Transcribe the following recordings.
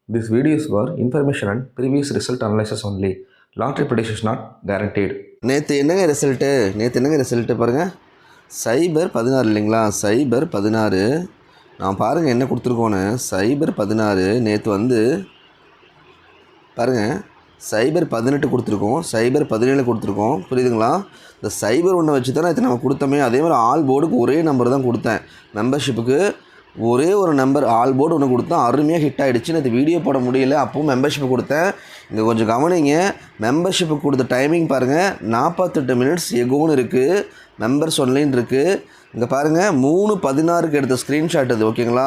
This video is for information and previous result analysis only. Lottery prediction is not guaranteed. நேற்று என்னங்க result பாருங்கள். சைபர் 16 இல்லைங்களா, சைபர் 16 நான் பாருங்கள் என்ன கொடுத்துருக்கோன்னு. சைபர் 16 நேற்று வந்து பாருங்கள், சைபர் 18 கொடுத்துருக்கோம், சைபர் 17 கொடுத்துருக்கோம், புரியுதுங்களா? இந்த சைபர் ஒன்றை வச்சு தான் நேற்று நம்ம கொடுத்தோமே. அதே மாதிரி ஆல் போர்டுக்கு ஒரே நம்பர் தான் கொடுத்தேன். மெம்பர்ஷிப்புக்கு ஒரே ஒரு நம்பர் ஆல் போர்டு ஒன்று கொடுத்தேன், அருமையாக ஹிட் ஆகிடுச்சு. நேற்று வீடியோ போட முடியல, அப்பவும் மெம்பர்ஷிப்பு கொடுத்தேன். இங்கே கொஞ்சம் கவனிங்க, மெம்பர்ஷிப்பு கொடுத்த டைமிங் பாருங்கள், 48 மினிட்ஸ் எகோன்னு இருக்குது, மெம்பர்ஸ் ஒன்லைன் இருக்குது. இங்கே பாருங்கள் 3:16க்கு எடுத்த ஸ்க்ரீன்ஷாட் இது, ஓகேங்களா?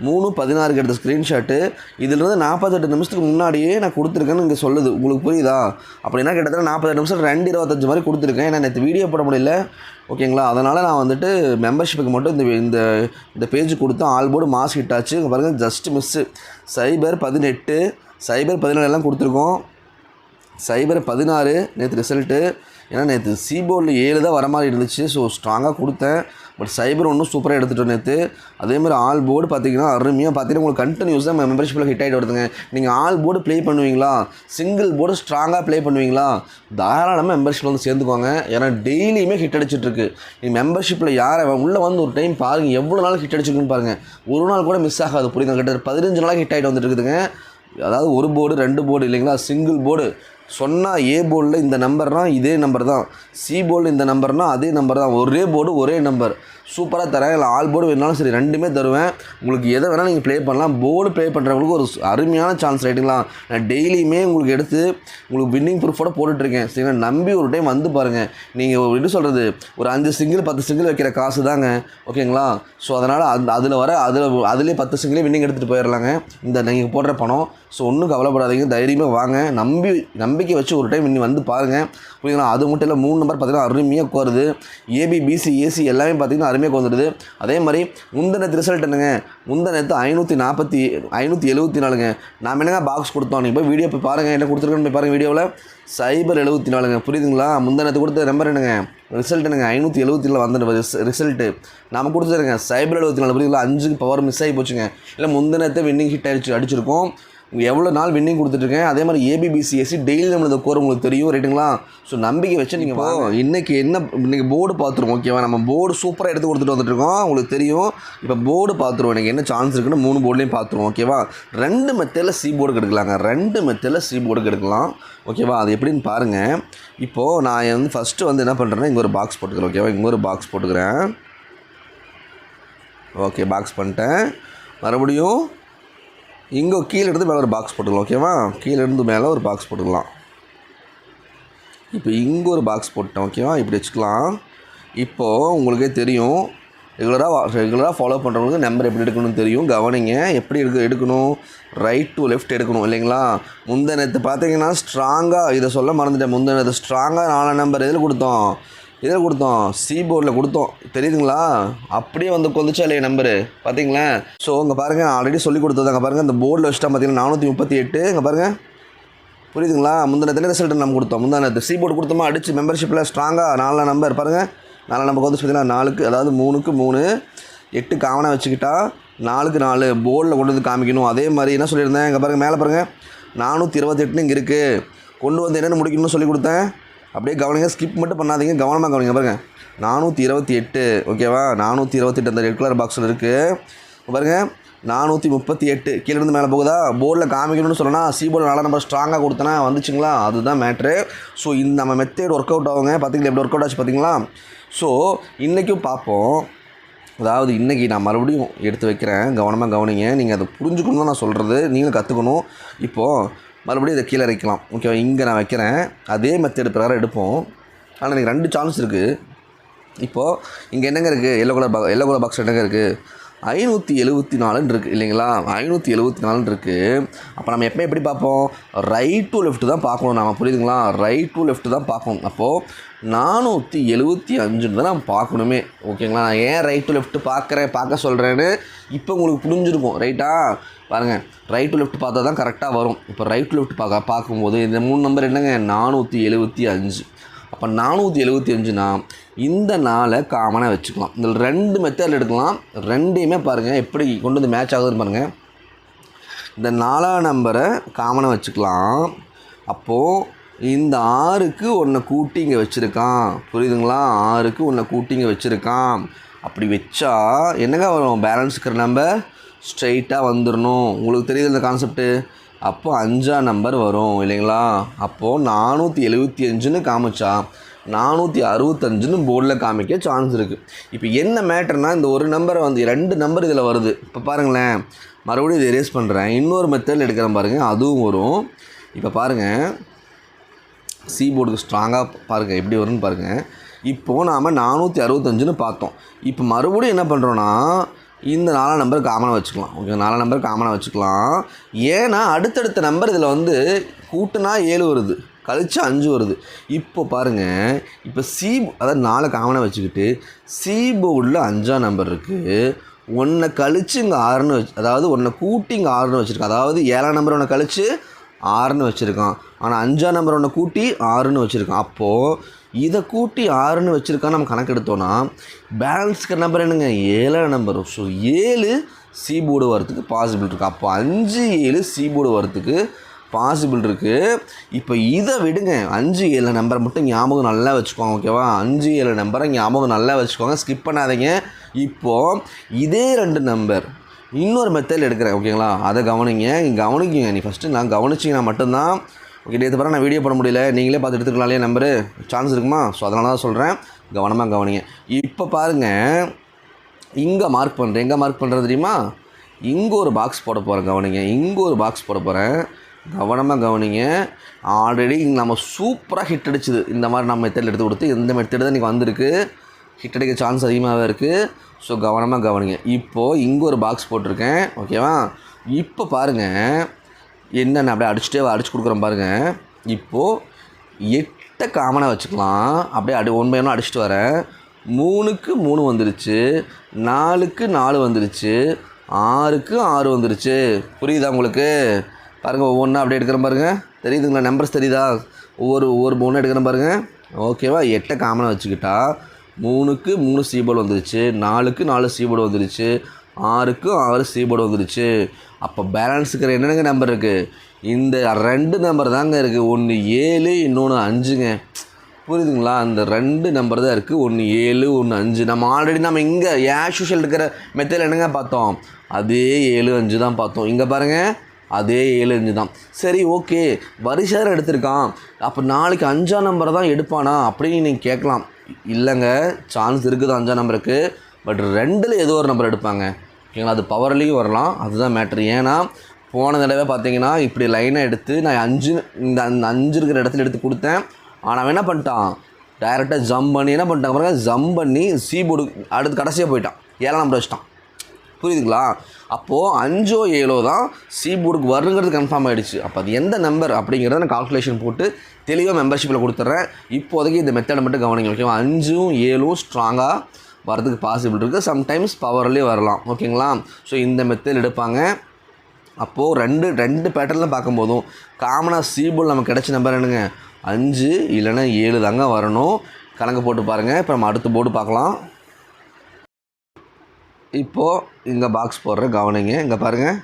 3:16க்கு எடுத்த ஸ்க்ரீன்ஷாட்டு. இதிலிருந்து 48 நிமிஷத்துக்கு முன்னாடியே நான் கொடுத்துருக்கேன்னு இங்கே சொல்லுது. உங்களுக்கு புரியுதா? அப்படின்னா கிட்டத்தட்ட 48 நிமிஷம் 2:25 மாதிரி கொடுத்துருக்கேன். ஏன்னா நேற்று வீடியோ போட முடியல, ஓகேங்களா? அதனால் நான் வந்துட்டு மெம்பர்ஷிப்புக்கு மட்டும் இந்த இந்த பேஜ் கொடுத்து ஆல் போர்டு மாஸ் ஹிட் ஆச்சு. இங்கே பாருங்கள், ஜஸ்ட் மிஸ்ஸு. சைபர் 18, சைபர் 17 எல்லாம் கொடுத்துருக்கோம். சைபர் 16 நேற்று ரிசல்ட்டு. ஏன்னா நேற்று சிபோர்டில் 7 தான் வர மாதிரி இருந்துச்சு, ஸோ ஸ்ட்ராங்காக கொடுத்தேன். பட் சைபர் ஒன்றும் சூப்பராக எடுத்துகிட்டோம் நேற்று. அதேமாதிரி ஆல் போர்டு பார்த்தீங்கன்னா அருமையாக பார்த்தீங்கன்னா உங்களுக்கு கண்டினியூஸ் தான் மெம்பர்ஷிப்பில் ஹிட் ஆகிட்டு வருதுங்க. நீங்கள் ஆல் போர்டு ப்ளே பண்ணுவீங்களா, சிங்கிள் போர்டு ஸ்ட்ராங்காக ப்ளே பண்ணுவீங்களா, தாராளமாக மெம்பர்ஷிப்பில் வந்து சேர்ந்துக்குவாங்க. ஏன்னா டெய்லியுமே ஹிட் அடிச்சிட்ருக்கு. நீங்கள் மெம்பர்ஷிப்பில் யாரை உள்ளே வந்து ஒரு டைம் பாருங்கள், எவ்வளோ நாள் ஹிட் அடிச்சிருக்குன்னு பாருங்கள். ஒரு நாள் கூட மிஸ் ஆகாது, புரியுது? கிட்டத்தட்ட 15 நாளாக ஹிட் ஆகிட்டு வந்துட்டு இருக்குதுங்க. அதாவது ஒரு போர்டு 2 போர்டு இல்லைங்களா, சிங்கிள் போர்டு சொன்னால் ஏ போர்டில் இந்த நம்பர்னால் இதே நம்பர் தான், சி போர்டில் இந்த நம்பர்னால் அதே நம்பர் தான், ஒரே போர்டு ஒரே நம்பர். சூப்பராக தரேன். இல்லை ஆல் போர்டு வேணாலும் சரி, ரெண்டுமே தருவேன். உங்களுக்கு எதை வேணாலும் நீங்கள் ப்ளே பண்ணலாம். போர்டு ப்ளே பண்ணுறவங்களுக்கு ஒரு அருமையான சான்ஸ் ரைட்டுங்களா. நான் டெய்லியுமே உங்களுக்கு எடுத்து உங்களுக்கு வின்னிங் ப்ரூஃபோட போட்டுட்ருக்கேன், சரிங்களா? நம்பி ஒரு டைம் வந்து பாருங்கள். நீங்கள் எப்படி சொல்கிறது, ஒரு 5 சிங்கிள் 10 சிங்கிள் வைக்கிற காசு தாங்க, ஓகேங்களா? ஸோ அதனால் அதிலே 10 சிங்கிளே வின்னிங் எடுத்துகிட்டு போயிடலாங்க இந்த நீங்கள் போடுற பணம். ஸோ ஒன்றும் கவலைப்படாதீங்க, தைரியமாக வாங்க. நம்பிக்கை வச்சு ஒரு டைம் இன்னும் வந்து பாருங்கள், புரியுங்களா? அது மட்டும் இல்லை, 3 நம்பர் பார்த்தீங்கன்னா அருமையாக கோருது. ஏபி பிசி ஏசி எல்லாமே பார்த்தீங்கன்னா அருமையாக வந்துடுது. அதே மாதிரி முந்தினத்து ரிசல்ட் என்னங்க, முந்தினத்து 574ங்க. நாம் என்னங்க பாக்ஸ் கொடுத்தோம், நீங்கள் போய் வீடியோ போய் பாருங்கள், என்ன கொடுத்துருக்கேன்னு போய் பாருங்கள் வீடியோவில். சைபர் 74ங்க, புரியுதுங்களா? முந்தினத்து கொடுத்த நம்பர் என்னங்க, ரிசல்ட் என்னங்க, 574 வந்த ரிசல்ட்டு நம்ம கொடுத்துருங்க. சைபர் 74, புரியுதுங்களா? 5க்கு பவர் மிஸ் ஆகி போச்சுங்க. இல்லை முந்தினத்தை வின்னிங் ஹிட் அடிச்சிருக்கோம். எவ்வளோ நாள் வின்னிங் கொடுத்துட்ருக்கேன். அதே மாதிரி ஏபிபிசிஎஸ்சி டெய்லி நம்மளது கோர் உங்களுக்கு தெரியும், ரைட்டுங்களா? ஸோ நம்பிக்கை வச்சு நீங்கள் இன்றைக்கி இன்றைக்கி போர்டு பார்த்துருவோம், ஓகேவா? நம்ம போர்டு சூப்பராக எடுத்து கொடுத்துட்டு வந்துட்டுருக்கோம், உங்களுக்கு தெரியும். இப்போ போர்டு பார்த்துருவோம், எனக்கு என்ன சான்ஸ் இருக்குன்னு 3 போர்ட்லேயும் பார்த்துருவோம், ஓகேவா? 2 மெத்தடில் சி போர்டுக்கு எடுக்கலாங்க, 2 மெத்தடில் சி போர்டுக்கு எடுக்கலாம், ஓகேவா? அது எப்படின்னு பாருங்கள். இப்போது நான் வந்து ஃபஸ்ட்டு வந்து என்ன பண்ணுறேன்னா, இங்கே ஒரு பாக்ஸ் போட்டுக்கிறேன், ஓகேவா? இங்கே ஒரு பாக்ஸ் போட்டுக்கிறேன், ஓகே. பாக்ஸ் பண்ணிட்டேன். மறுபடியும் இங்கே கீழே இருந்து மேலே ஒரு பாக்ஸ் போட்டுக்கலாம், ஓகேவா? கீழே இருந்து மேலே ஒரு பாக்ஸ் போட்டுக்கலாம். இப்போ இங்கே ஒரு பாக்ஸ் போட்டேன், ஓகேவா? இப்படி வச்சுக்கலாம். இப்போது உங்களுக்கே தெரியும், ரெகுலராக ஃபாலோ பண்ணுறவங்களுக்கு நம்பர் எப்படி எடுக்கணும்னு தெரியும். கவனிங்க, எப்படி எடுக்கணும், ரைட் டு லெஃப்ட் எடுக்கணும், இல்லைங்களா? முந்தினத்து பார்த்தீங்கன்னா ஸ்ட்ராங்காக, இதை சொல்ல மறந்துட்டேன், முந்தினத்து ஸ்ட்ராங்காக 4 நம்பர் எதில் கொடுத்தோம், சி போர்டில் கொடுத்தோம், தெரியுதுங்களா? அப்படியே வந்து கொந்துச்சா இல்லையா நம்பரு, பார்த்தீங்களா? ஸோ இங்கே பாருங்கள், ஆல்ரெடி சொல்லி கொடுத்ததாங்க. பாருங்கள், இந்த போர்டில் வச்சுட்டா பார்த்தீங்கன்னா 438. இங்கே பாருங்கள், புரியுதுங்களா? முந்தினத்துல ரிசல்ட் நம்ம கொடுத்தோம். முந்தினத்து சி போர்டு கொடுத்தோமா, அடிச்சு மெம்பர்ஷிப்பில் ஸ்ட்ராங்காக 4 நம்பர் பாருங்கள். 4 நம்பருக்கு வந்து பார்த்தீங்கன்னா 4க்கு, அதாவது 3க்கு 3, 8 காமனாக வச்சுக்கிட்டா 4க்கு 4 போர்டில் கொண்டு வந்து காமிக்கணும். அதே மாதிரி என்ன சொல்லியிருந்தேன், இங்கே பாருங்கள், மேலே பாருங்கள், 428 இங்கே இருக்குது, கொண்டு வந்து என்னென்னு முடிக்கணும்னு சொல்லி கொடுத்தேன். அப்படியே கவனிங்க, ஸ்கிப் மட்டும் பண்ணாதீங்க, கவனமாக கவனிங்க. பாருங்கள், 428, ஓகேவா? 428 அந்த ரெட் கலர் பாக்ஸில் இருக்குது. பாருங்கள், 438 கீழேருந்து மேலே போகுதா, போர்டில் காமிக்கணும்னு சொல்லணும். சி போர்டில் 4 நம்பர் ஸ்ட்ராங்காக கொடுத்தனா வந்துச்சுங்களா, அதுதான் மேட்ரு. ஸோ இந்த நம்ம மெத்தேட் ஒர்க் அவுட் ஆகுங்க. பார்த்தீங்களா எப்படி ஒர்க் அவுட் ஆச்சு, பார்த்தீங்களா? ஸோ இன்றைக்கும் பார்ப்போம். அதாவது இன்றைக்கி நான் மறுபடியும் எடுத்து வைக்கிறேன், கவனமாக கவனிங்க. நீங்கள் அதை புரிஞ்சுக்கணும் தான் நான் சொல்கிறது, நீங்களும் கற்றுக்கணும். இப்போது மறுபடியும் இதை கீழே வைக்கலாம், ஓகேவா? இங்கே நான் வைக்கிறேன், அதே மெத்தேடு பிரகாரம் எடுப்போம். ஆனால் எனக்கு 2 சான்ஸ் இருக்குது. இப்போது இங்கே என்னங்க இருக்குது, எல்லோ கலர் பாக்ஸ் என்னங்க இருக்குது, 574 இருக்குது, இல்லைங்களா? 574 இருக்குது. அப்போ நம்ம எப்போ எப்படி பார்ப்போம், ரைட் டு லெஃப்ட் தான் பார்க்கணும் நம்ம, புரியுதுங்களா? ரைட் டு லெஃப்ட் தான் பார்க்கணும். அப்போது 475 தான் நம்ம பார்க்கணுமே, ஓகேங்களா? நான் ஏன் ரைட் டு லெஃப்ட் பார்க்க சொல்கிறேன்னு இப்போ உங்களுக்கு புரிஞ்சிருக்கும், ரைட்டா? பாருங்கள், ரைட் டு லெஃப்ட் பார்த்தா தான் கரெக்டாக வரும். இப்போ ரைட் டு லெஃப்ட் பார்க்கும்போது இந்த 3 நம்பர் என்னங்க, 475. அப்போ 475னா இந்த 4 காமனாக வச்சுக்கலாம். இதில் 2 மெத்தடில் எடுக்கலாம். 2யுமே பாருங்கள் எப்படி கொண்டு வந்து மேட்ச் ஆகுதுன்னு பாருங்கள். இந்த 4ஆம் நம்பரை காமனாக வச்சுக்கலாம். அப்போது இந்த 6க்கு ஒன்றை கூட்டி இங்கே வச்சுருக்கான். புரியுதுங்களா? 6க்கு ஒன்றை கூட்டி இங்கே வச்சுருக்கான். அப்படி வச்சா என்னங்க வரும்? பேலன்ஸ் இருக்கிற நம்பர் ஸ்ட்ரைட்டாக வந்துடணும். உங்களுக்கு தெரியுது இந்த கான்செப்ட்டு? அப்போ 5ஆம் நம்பர் வரும் இல்லைங்களா? அப்போது 475ன்னு காமிச்சா 465ன்னு போர்டில் காமிக்க சான்ஸ் இருக்குது. இப்போ என்ன மேட்டர்னால் இந்த ஒரு நம்பரை வந்து 2 நம்பர் இதில் வருது. இப்போ பாருங்களேன், மறுபடியும் இதை எரேஸ் பண்ணுறேன். இன்னொரு மெத்தடில் எடுக்கிறேன் பாருங்கள், அதுவும் வரும். இப்போ பாருங்கள், சி போர்டுக்கு ஸ்ட்ராங்காக பாருங்கள் எப்படி வரும்னு பாருங்கள். இப்போது நாம் 465ன்னு பார்த்தோம். இப்போ மறுபடியும் என்ன பண்ணுறோன்னா இந்த 4ஆம் நம்பர் காமனாக வச்சுக்கலாம். ஓகே, 4ஆம் நம்பர் காமனாக வச்சுக்கலாம். ஏன்னா அடுத்தடுத்த நம்பர் இதில் வந்து கூட்டுனா 7 வருது, கழிச்சு 5 வருது. இப்போ பாருங்கள், இப்போ சி அதாவது 4 காமனாக வச்சுக்கிட்டு சி போர்டில் 5ஆம் நம்பர் இருக்குது. ஒன்றை கழிச்சு இங்கே 6ன்னு வச்சு, அதாவது ஒன்றை கூட்டி இங்கே 6ன்னு வச்சுருக்கான். அதாவது 7ஆம் நம்பர் ஒன்றை கழிச்சு 6ன்னு வச்சுருக்கான். ஆனால் 5ஆம் நம்பர் ஒன்றை கூட்டி 6ன்னு வச்சுருக்கான். அப்போது இதை கூட்டி 6ன்னு வச்சுருக்கான்னு நம்ம கணக்கு எடுத்தோன்னா பேலன்ஸ்க்கு நம்பர் என்னங்க? 7ஆம் நம்பர். ஸோ 7 சி போர்டு வரத்துக்கு பாசிபிள் இருக்குது. அப்போ 5 7 சி போர்டு வரத்துக்கு பாசிபிள் இருக்குது. இப்போ இதை விடுங்க, 5 7 நம்பரை மட்டும் ஞாபகம் நல்லா வச்சுக்கோங்க. ஓகேவா? 5 7 நம்பரை ஞாபகம் நல்லா வச்சுக்கோங்க, ஸ்கிப் பண்ணாதீங்க. இப்போது இதே 2 நம்பர் இன்னொரு மெத்தடில் எடுக்கிறேன். ஓகேங்களா? அதை கவனிக்குங்க. நீ ஃபஸ்ட்டு நான் கவனிச்சிங்கன்னா மட்டும்தான். ஓகே, நேற்று பிறகு நான் வீடியோ பண்ண முடியல, நீங்களே பார்த்து எடுத்துக்கலாம் இல்லையா? நம்பரு சான்ஸ் இருக்குமா? ஸோ அதனால தான் சொல்கிறேன், கவனமாக கவனிங்க. இப்போ பாருங்கள், இங்கே மார்க் பண்ணுறேன். எங்கே மார்க் பண்ணுறது தெரியுமா? இங்கே ஒரு பாக்ஸ் போட போகிறேன். கவனிங்க, இங்கே ஒரு பாக்ஸ் போட போகிறேன். கவனமாக கவனிங்க. ஆல்ரெடி நம்ம சூப்பராக ஹிட் அடிச்சுது. இந்த மாதிரி நம்ம மெத்தடில் எடுத்து கொடுத்து இந்த மெத்தட் தான் இன்றைக்கி வந்திருக்கு. ஹிட் அடிக்க சான்ஸ் அதிகமாகவே இருக்குது. ஸோ கவனமாக கவனிங்க. இப்போது இங்கே ஒரு பாக்ஸ் போட்டிருக்கேன். ஓகேவா? இப்போ பாருங்கள், என்னென்ன அப்படியே அடிச்சு கொடுக்குறோம் பாருங்கள். இப்போது 8 காமனாக வச்சுக்கலாம். அப்படியே 1 பை 1 அடிச்சுட்டு வரேன். 3க்கு 3 வந்துருச்சு, 4க்கு 4 வந்துருச்சு, 6க்கு 6 வந்துருச்சு. புரியுதா உங்களுக்கு? பாருங்கள், ஒவ்வொன்றா அப்படியே எடுக்கிறேன் பாருங்கள். தெரியுதுங்களா? நம்பர்ஸ் தெரியுதா? ஒவ்வொரு ஒன்று எடுக்கிறேன் பாருங்கள். ஓகேவா? 8 காமனாக வச்சுக்கிட்டா 3க்கு 3 சி போர்டு வந்துருச்சு, 4க்கு 4 சி போர்டு வந்துருச்சு, 6க்கு 6 சி போர்டு வந்துருச்சு. அப்போ பேலன்ஸ் இருக்கிற என்னென்னங்க நம்பர் இருக்குது? இந்த 2 நம்பர் தாங்க இருக்குது. ஒன்று 7, இன்னொன்று 5ங்க. புரியுதுங்களா? அந்த 2 நம்பர் தான் இருக்குது. ஒன்று 7, ஒன்று 5. நம்ம ஆல்ரெடி இங்கே ஆஸ் யூஷுவல் இருக்கிற மெத்தடில் என்னங்க பார்த்தோம்? அதே 7 5 தான் பார்த்தோம். இங்கே பாருங்கள், அதே 7 5 தான். சரி, ஓகே, வரிசையாக எடுத்திருக்கான், அப்போ நாளைக்கு 5ஆம் நம்பரை தான் எடுப்பானா அப்படின்னு நீங்கள் கேட்கலாம். இல்லைங்க, சான்ஸ் இருக்குது 5ஆம் நம்பருக்கு. பட் 2ல் ஏதோ ஒரு நம்பர் எடுப்பாங்க. ஓகேங்களா? அது பவர்லேயும் வரலாம். அதுதான் மேட்ரு. ஏன்னா போன தடவை பார்த்தீங்கன்னா இப்படி லைனாக எடுத்து நான் 5 இந்த 5 இருக்கிற இடத்துல எடுத்து கொடுத்தேன். ஆனால் அவன் என்ன பண்ணிட்டான்? டைரெக்டாக ஜம்ப் பண்ணி என்ன பண்ணிட்டாங்க பாருங்க, ஜம்ப் பண்ணி சி போர்டு அடுத்து கடைசியாக போயிட்டான், 7ஆம் நம்பர் வச்சிட்டான். புரியுதுங்களா? அப்போது 5 7 தான் சி போர்டுக்கு வருங்கிறது கன்ஃபார்ம் ஆகிடுச்சு. அப்போ அது எந்த நம்பர் அப்படிங்கிறத நான் கால்குலேஷன் போட்டு தெளிவாக மெம்பர்ஷிப்பில் கொடுத்துட்றேன். இப்போதைக்கு இந்த மெத்தடை மட்டும் கவனிங்க. ஓகேவா? 5ம் 7ம் ஸ்ட்ராங்காக வரதுக்கு பாசிபிள் இருக்குது. சம்டைம்ஸ் பவர்லேயே வரலாம். ஓகேங்களா? ஸோ இந்த மெத்தட் எடுப்பாங்க. அப்போது ரெண்டு பேட்டர்னில் பார்க்கும்போதும் காமனாக சி போர்டு நமக்கு கிடைச்ச நம்பர் என்னங்க? 5 இல்லைன்னா 7 தாங்க வரணும். கணக்கு போட்டு பாருங்கள். இப்போ நம்ம அடுத்த போர்டு பார்க்கலாம். இப்போது இங்கே பாக்ஸ் போடுற கவனிங்க. இங்கே பாருங்கள்,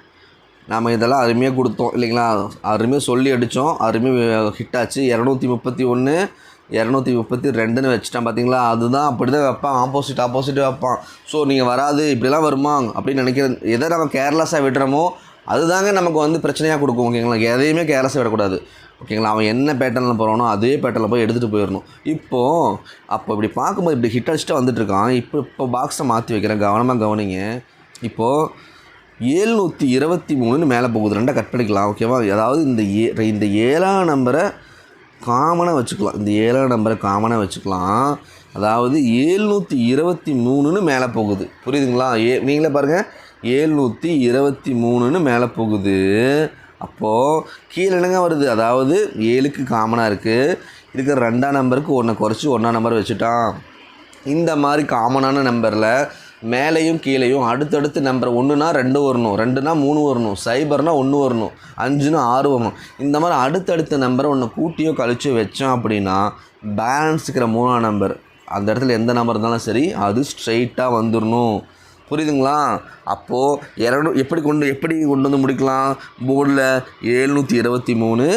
நாம் இதெல்லாம் அருமையாக கொடுத்தோம் இல்லைங்களா? அருமையாக சொல்லி அடித்தோம், அருமையாக ஹிட் ஆச்சு. 231 232ன்னு வச்சுட்டான் பார்த்தீங்களா? அதுதான் அப்படி தான் வைப்பான், ஆப்போசிட் வைப்பான். ஸோ நீங்கள் வராது, இப்படிலாம் வருமா அப்படின்னு நினைக்கிறேன். எதை நம்ம கேர்லெஸ்ஸாக விடுறோமோ அதுதாங்க நமக்கு வந்து பிரச்சனையாக கொடுக்கும். ஓகேங்களா? எதையுமே கேர்லெஸ்ஸாக விடக்கூடாது. ஓகேங்களா? அவன் என்ன பேட்டர்னில் போகிறானோ அதே பேட்டர்னில் போய் எடுத்துகிட்டு போயிடணும். அப்போ இப்படி பார்க்கும்போது இப்படி ஹிட் அடிச்சுட்டு வந்துட்டுருக்கான். இப்போ பாக்ஸை மாற்றி வைக்கிறேன். கவனமாக கவனிங்க. இப்போது 723ன்னு மேலே போகுது. 2 கட் பண்ணிக்கலாம். ஓகேவா? அதாவது இந்த 7ஆம் நம்பரை காமனாக வச்சுக்கலாம். இந்த 7ஆம் நம்பரை காமனாக வச்சுக்கலாம். அதாவது 723ன்னு மேலே போகுது. புரியுதுங்களா? நீங்களே பாருங்கள், 723ன்னு மேலே போகுது. அப்போது கீழே என்னங்க வருது? அதாவது 7க்கு காமனாக இருக்குது. இருக்கிற 2ஆம் நம்பருக்கு 1 குறைச்சி 1ஆம் நம்பர் வச்சுட்டான். இந்த மாதிரி காமனான நம்பரில் மேலேயும் கீழேயும் அடுத்தடுத்து நம்பர் 1னா 2 வரணும், 2னா 3 வரணும், 0னா 1 வரணும், 5னா 6 வரணும். இந்த மாதிரி அடுத்தடுத்த நம்பரை ஒன்று கூட்டியோ கழிச்சோ வச்சோம் அப்படின்னா பேலன்ஸ் இருக்கிற 3ஆம் நம்பர் அந்த இடத்துல எந்த நம்பர் இருந்தாலும் சரி அது ஸ்ட்ரெயிட்டாக வந்துடணும். புரியுதுங்களா? அப்போது எப்படி கொண்டு வந்து முடிக்கலாம்? போர்டில் 723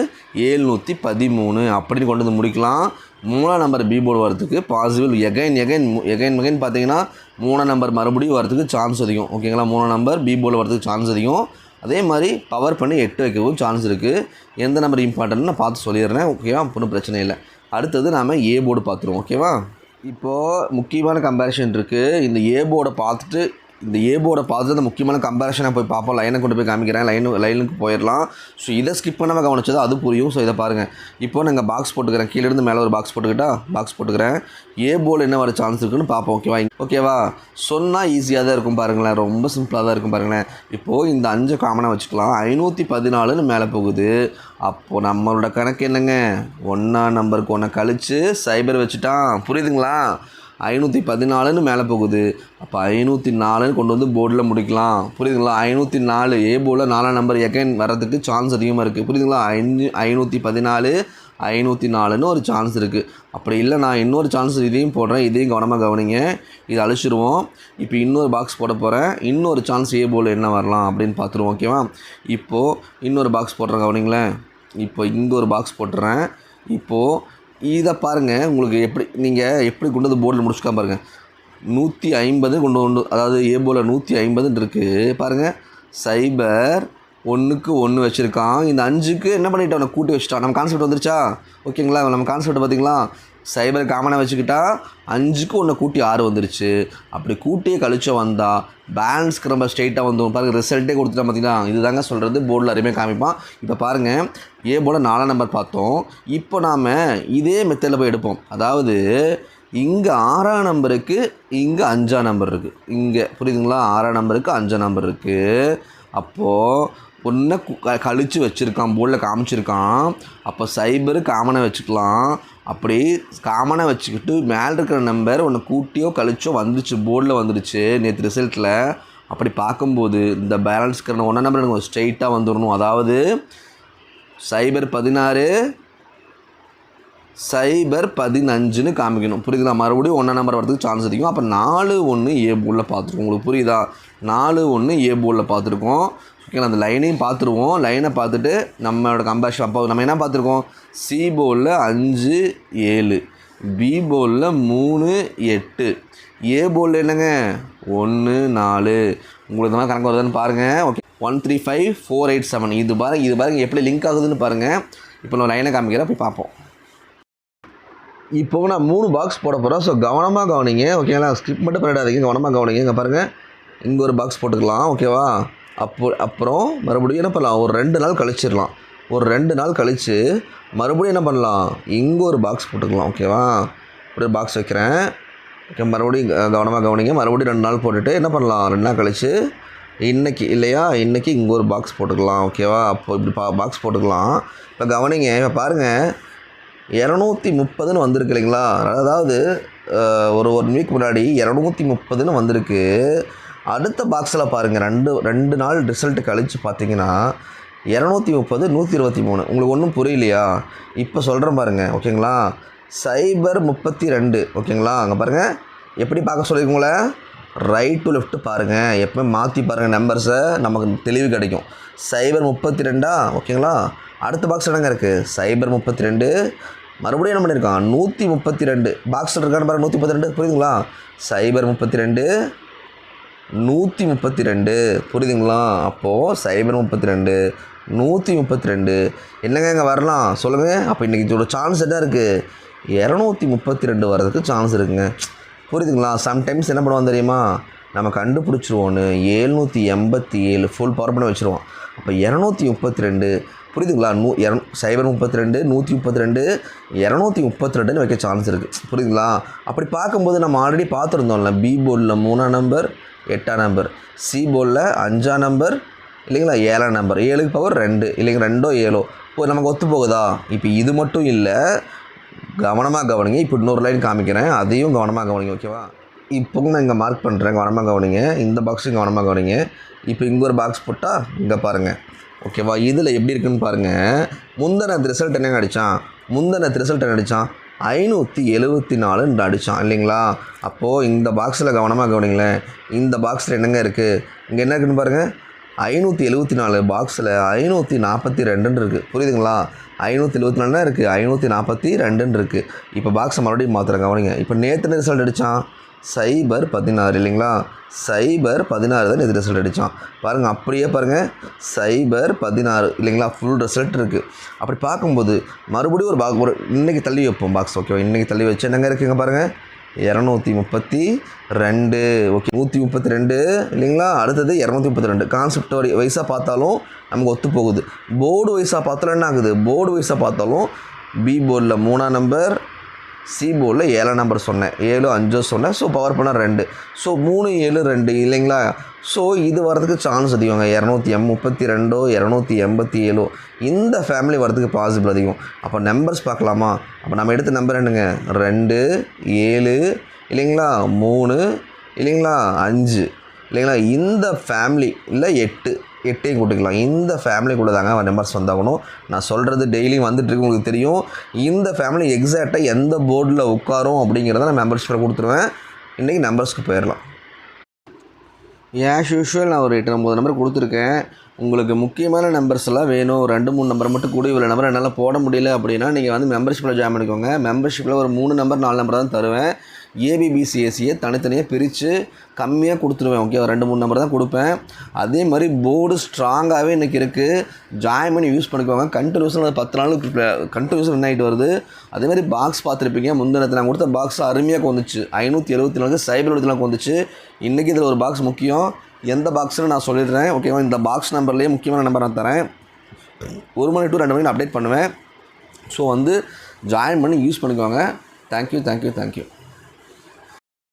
713 அப்படின்னு கொண்டு வந்து முடிக்கலாம். 3ஆம் நம்பர் பி போர்டு வரதுக்கு பாசிபிள் எகைன் பார்த்தீங்கன்னா 3ஆம் நம்பர் மறுபடியும் வரதுக்கு சான்ஸ் அதிகம். ஓகேங்களா? 3ஆம் நம்பர் பி போர்டில் வரதுக்கு சான்ஸ் அதிகம். அதே மாதிரி பவர் பண்ணி 8 வைக்கவும் சான்ஸ் இருக்குது. எந்த நம்பர் இம்பார்ட்டன்ட்னு நான் பார்த்து சொல்லிடுறேன். ஓகேவா? ஒன்றும் பிரச்சனை இல்லை. அடுத்தது நாம் ஏ போர்டு பார்த்துருவோம். ஓகேவா? இப்போது முக்கியமான கம்பேரிஷன் இருக்குது. இந்த ஏ போர்டை பார்த்துட்டு அந்த முக்கியமான கம்பேரிஷனை போய் பார்ப்போம். லைனை கொண்டு போய் காமிக்கிறேன். லைனுக்கு போயிடலாம். ஸோ இதை ஸ்கிப் பண்ணாமல் கவனிச்சதோ அது புரியும். ஸோ இதை பாருங்கள். இப்போ நாங்கள் பாக்ஸ் போட்டுக்கிறேன். கீழேருந்து மேலே ஒரு பாக்ஸ் போட்டுக்கிறேன். ஏ போர்டு என்ன வர சான்ஸ் இருக்குன்னு பார்ப்போம். ஓகேவா? சொன்னால் ஈஸியாக தான் இருக்கும் பாருங்களேன். ரொம்ப சிம்பிளாக தான் இருக்கும் பாருங்களேன். இப்போது இந்த 5 காமனாக வச்சுக்கலாம். 514ன்னு மேலே போகுது. அப்போது நம்மளோட கணக்கு என்னங்க? 1ஆம் நம்பருக்கு 1 கழித்து சைபர் வச்சுட்டான். புரியுதுங்களா? 514ன்னு மேலே போகுது. அப்போ 504ன்னு கொண்டு வந்து போர்டில் முடிக்கலாம். புரியுதுங்களா? 504 ஏ போர்டில் 4ஆம் நம்பர் எகைன் வர்றதுக்கு சான்ஸ் அதிகமாக இருக்குது. புரியுதுங்களா? 514 504ன்னு ஒரு சான்ஸ் இருக்குது. அப்படி இல்லை நான் இன்னொரு சான்ஸ் இதையும் போடுறேன். இதையும் கவனமாக கவனிங்க. இதை அழிச்சிடுவோம். இப்போ இன்னொரு பாக்ஸ் போட போகிறேன். இன்னொரு சான்ஸ் ஏ போர்டில் என்ன வரலாம் அப்படின்னு பார்த்துருவோம். ஓகேவா? இப்போது இன்னொரு பாக்ஸ் போடுறேன். கவனிங்களேன். இப்போ இங்கே ஒரு பாக்ஸ் போட்டுறேன். இப்போது இதை பாருங்கள். உங்களுக்கு எப்படி கொண்டு வந்து போர்டில் முடிச்சுக்கலாம் பாருங்கள். 150 கொண்டு அதாவது ஏ போர்டில் 150 இருக்குது பாருங்கள். சைபர் 1க்கு 1 வச்சுருக்கான். இந்த 5க்கு என்ன பண்ணிவிட்டு அவனை கூட்டி வச்சுட்டான். நம்ம கான்செப்ட் வந்துருச்சா? ஓகேங்களா? நம்ம கான்செப்ட் பார்த்திங்களா? சைபர் காமனாக வச்சுக்கிட்டா 5க்கு 1 கூட்டி 6 வந்துருச்சு. அப்படி கூட்டியே கழிச்ச வந்தால் பேலன்ஸ்க்கு நம்ம ஸ்ட்ரெயிட்டாக வந்துடும். பாருங்கள், ரிசல்ட்டே கொடுத்துட்டா. பார்த்திங்களா? இது தாங்க சொல்கிறது. போர்டில் அருமையாக காமிப்பான். இப்போ பாருங்கள், ஏ போர்டில் 4ஆம் நம்பர் பார்த்தோம். இப்போ நாம் இதே மெத்தடில் போய் எடுப்போம். அதாவது இங்கே 6ஆம் நம்பருக்கு இங்கே 5ஆம் நம்பர் இருக்குது. இங்கே புரியுதுங்களா? 6ஆம் நம்பருக்கு 5ஆம் நம்பர் இருக்குது. அப்போது ஒன்றை கழித்து வச்சுருக்கான். போர்டில் காமிச்சிருக்கான். அப்போ சைபரு காமனாக வச்சுக்கலாம். அப்படி காமனாக வச்சுக்கிட்டு மேலே இருக்கிற நம்பர் ஒன்று கூட்டியோ கழிச்சோ வந்துச்சு. போர்டில் வந்துடுச்சு நேற்று ரிசல்ட்டில். அப்படி பார்க்கும்போது இந்த பேலன்ஸ்க்கு 1ஆம் நம்பர் எனக்கு ஸ்ட்ரெயிட்டாக வந்துடணும். அதாவது சைபர் 16 சைபர் 15ன்னு காமிக்கணும். புரியுதுங்களா? மறுபடியும் 1ஆம் நம்பர் வரதுக்கு சான்ஸ் அதிகம். அப்போ 41 ஏ போர்டில் பார்த்துருக்கோம். உங்களுக்கு புரியுதா? 41 ஏ போர்டில் பார்த்துருக்கோம். ஓகேங்களா? அந்த லைனையும் பார்த்துருவோம். லைனை பார்த்துட்டு நம்மளோட கம்பேரிஷன் அப்போ நம்ம என்ன பார்த்துருக்கோம்? சி போர்டில் 5 7 பி போர்டில் 3 8 ஏ போர்டில் என்னங்க 1 4. உங்களுக்கு இந்த மாதிரி கணக்கு வருதுன்னு பாருங்கள். ஓகே, 1 3 5 4 8 7. இது பாருங்கள் எப்படி லிங்க் ஆகுதுன்னு பாருங்கள். இப்போ நான் லைனை காமிக்கிறேன், போய் பார்ப்போம். இப்போ நான் 3 பாக்ஸ் போட போகிறேன். ஸோ கவனமாக கவனிங்க. ஓகேங்களா? ஸ்கிப் மட்டும் பண்ணிடாதீங்க, கவனமாக கவனிங்க. இங்கே பாருங்கள், இங்கே ஒரு பாக்ஸ் போட்டுக்கலாம். ஓகேவா? அப்புறம் மறுபடியும் என்ன பண்ணலாம்? ஒரு 2 நாள் கழிச்சிடலாம். ஒரு 2 நாள் கழித்து மறுபடியும் என்ன பண்ணலாம்? இங்கே ஒரு பாக்ஸ் போட்டுக்கலாம். ஓகேவா? ஒரு பாக்ஸ் வைக்கிறேன். ஓகே, மறுபடியும் கவனமாக கவனிங்க. மறுபடியும் 2 நாள் போட்டுட்டு என்ன பண்ணலாம்? 2 நாள் கழித்து இன்றைக்கி இங்கே ஒரு பாக்ஸ் போட்டுக்கலாம். ஓகேவா? அப்போ இப்படி பாக்ஸ் போட்டுக்கலாம். இப்போ கவனிங்க. இப்போ பாருங்கள், 230ன்னு வந்திருக்கு இல்லைங்களா? அதாவது ஒரு 1 வீக் முன்னாடி 230ன்னு வந்திருக்கு. அடுத்த பாக்ஸில் பாருங்கள், ரெண்டு நாள் ரிசல்ட்டு கழித்து பார்த்தீங்கன்னா 230 123. உங்களுக்கு ஒன்றும் புரியலையா? இப்போ சொல்கிறேன் பாருங்கள். ஓகேங்களா? சைபர் 32. ஓகேங்களா? அங்கே பாருங்கள், எப்படி பார்க்க சொல்லியிருக்கோங்களே, ரைட் டு லெஃப்ட்டு பாருங்கள். எப்போயும் மாற்றி பாருங்கள் நம்பர்ஸை, நமக்கு தெளிவு கிடைக்கும். சைபர் 32. ஓகேங்களா? அடுத்த பாக்ஸ் என்னங்க இருக்குது? சைபர் 32. மறுபடியும் என்ன பண்ணியிருக்கான்? 132 பாக்ஸில் இருக்கான்னு பாருங்கள். 132 புரியுதுங்களா? சைபர் 32 132 புரியுதுங்களா? அப்போது சைபர் 32 132 என்னங்க இங்கே வரலாம் சொல்லுங்கள். அப்போ இன்றைக்கி ஒரு சான்ஸ் என்ன இருக்குது? 232 வர்றதுக்கு சான்ஸ் இருக்குங்க. புரியுதுங்களா? சம்டைம்ஸ் என்ன பண்ணுவோம் தெரியுமா? நம்ம கண்டுபிடிச்சிருவோன்னு 787 ஃபுல் பவர் பண்ணி வச்சுருவோம். அப்போ 232 புரியுதுங்களா? சைபர் 32 132 232ன்னு வைக்க சான்ஸ் இருக்குது. புரியுதுங்களா? அப்படி பார்க்கும்போது நம்ம ஆல்ரெடி பார்த்துருந்தோம்ல, பி போர்டில் 3ஆம் நம்பர் 8ஆம் நம்பர், சி போர்டில் 5ஆம் நம்பர் இல்லைங்களா, 7ஆம் நம்பர், 7க்கு பவர் 2 இல்லைங்க, 2 7 இப்போ நமக்கு ஒத்து போகுதா? இப்போ இது மட்டும் இல்லை, கவனமாக கவனிங்க. இப்போ இன்னொரு லைன் காமிக்கிறேன், அதையும் கவனமாக கவனிங்க. ஓகேவா? இப்போ நான் இங்கே மார்க் பண்ணுறேன், கவனமாக கவனிங்க. இந்த பாக்ஸும் கவனமாக கவனிங்க. இப்போ இங்கே ஒரு பாக்ஸ் போட்டால் இங்கே பாருங்கள். ஓகேவா? இதில் எப்படி இருக்குன்னு பாருங்கள். முந்தின ரிசல்ட் என்ன அடித்தான்? 574 அடித்தான் இல்லைங்களா. அப்போது இந்த பாக்ஸில் கவனமாக கவனிங்களேன். இந்த பாக்ஸில் என்னங்க இருக்குது, இங்கே என்ன இருக்குதுன்னு பாருங்கள். 574 பாக்ஸில் 542 இருக்குது. புரியுதுங்களா. 574 இருக்குது, 542 இருக்குது. இப்போ பாக்ஸை மறுபடியும் மாத்திரம் கவனிங்க. இப்போ நேற்று ரிசல்ட் அடித்தான் 016 இல்லைங்களா. 016 தான் நேற்று ரிசல்ட் அடித்தான் பாருங்கள். அப்படியே பாருங்கள் 016 இல்லைங்களா. ஃபுல் ரிசல்ட் இருக்குது. அப்படி பார்க்கும்போது மறுபடியும் ஒரு இன்றைக்கி தள்ளி வைப்போம் பாக்ஸ். ஓகேவா. இன்றைக்கி தள்ளி வச்சு என்னங்க இருக்குங்க பாருங்கள். 232 ஓகே, 132 இல்லைங்களா. அடுத்தது 232. கான்செப்ட் வைஸாக பார்த்தாலும் நமக்கு ஒத்து போகுது. போர்டு வைஸாக பார்த்தாலும் என்ன ஆகுது, போர்டு வைஸாக பார்த்தாலும் பி போர்டில் 3ஆம் நம்பர், சி போர்டில் 7ஆம் நம்பர் சொன்னேன், 7 5 சொன்னேன். ஸோ பவர் பண்ணால் 2. ஸோ 3 7 2 இல்லைங்களா. ஸோ இது வரதுக்கு சான்ஸ் அதிகங்க. 232 287 இந்த ஃபேமிலி வரதுக்கு பாசிபிள் அதிகம். அப்போ நம்பர்ஸ் பார்க்கலாமா. அப்போ நம்ம எடுத்த நம்பர் என்னங்க, 2 7 இல்லைங்களா, 3 இல்லைங்களா, 5 இல்லைங்களா. இந்த ஃபேமிலி இல்லை 8ஐயும் கூட்டிக்கலாம். இந்த ஃபேமிலிக்குள்ளே தாங்க நம்பர்ஸ் வந்தாகணும். நான் சொல்கிறது டெய்லியும் வந்துட்டுருக்கு, உங்களுக்கு தெரியும். இந்த ஃபேமிலி எக்ஸாக்டாக எந்த போர்டில் உட்காரும் அப்படிங்கிறத நான் மெம்பர்ஷிப்பில் கொடுத்துருவேன். இன்றைக்கி நம்பர்ஸ்க்கு போயிடலாம். ஆஸ் யூஷுவல் நான் ஒரு 8-9 நம்பர் கொடுத்துருக்கேன். உங்களுக்கு முக்கியமான நம்பர்ஸ் எல்லாம் வேணும், 2-3 நம்பர் மட்டும் கூட இவ்வளோ நம்பர் என்னால் போட முடியல அப்படின்னா நீங்கள் வந்து மெம்பர்ஷிப்பில் ஜாயின் பண்ணிக்கோங்க. மெம்பர்ஷிப்பில் ஒரு 3 நம்பர் 4 நம்பர் தான் தருவேன். ஏபிபிசிஎஸ்சியை தனித்தனியாக பிரித்து கம்மியாக கொடுத்துருவேன். ஓகே, 2-3 நம்பர் தான் கொடுப்பேன். அதே மாதிரி போர்டு ஸ்ட்ராங்காகவே இன்றைக்கி இருக்குது. ஜாயின் பண்ணி யூஸ் பண்ணிக்கோங்க. கண்டினியூஸாக 10 நாளுக்கு கண்டினியூஸாக ரன் ஆகிட்டு வருது. அதே மாதிரி பாக்ஸ் பார்த்துருப்பீங்க. முந்தினத்தில் நான் கொடுத்த பாக்ஸ் அருமையாக வந்துச்சு. 574 074 வந்துச்சு. இன்றைக்கி இதில் ஒரு பாக்ஸ் முக்கியம். எந்த பாக்ஸ்னு நான் சொல்லிடுறேன். ஓகேவா. இந்த பாக்ஸ் நம்பர்லேயே முக்கியமான நம்பர் நான் தரேன். 1 மணி to 2 மணிக்கு நான் அப்டேட் பண்ணுவேன். ஸோ வந்து ஜாயின் பண்ணி யூஸ் பண்ணிக்கோங்க. தேங்க்யூ.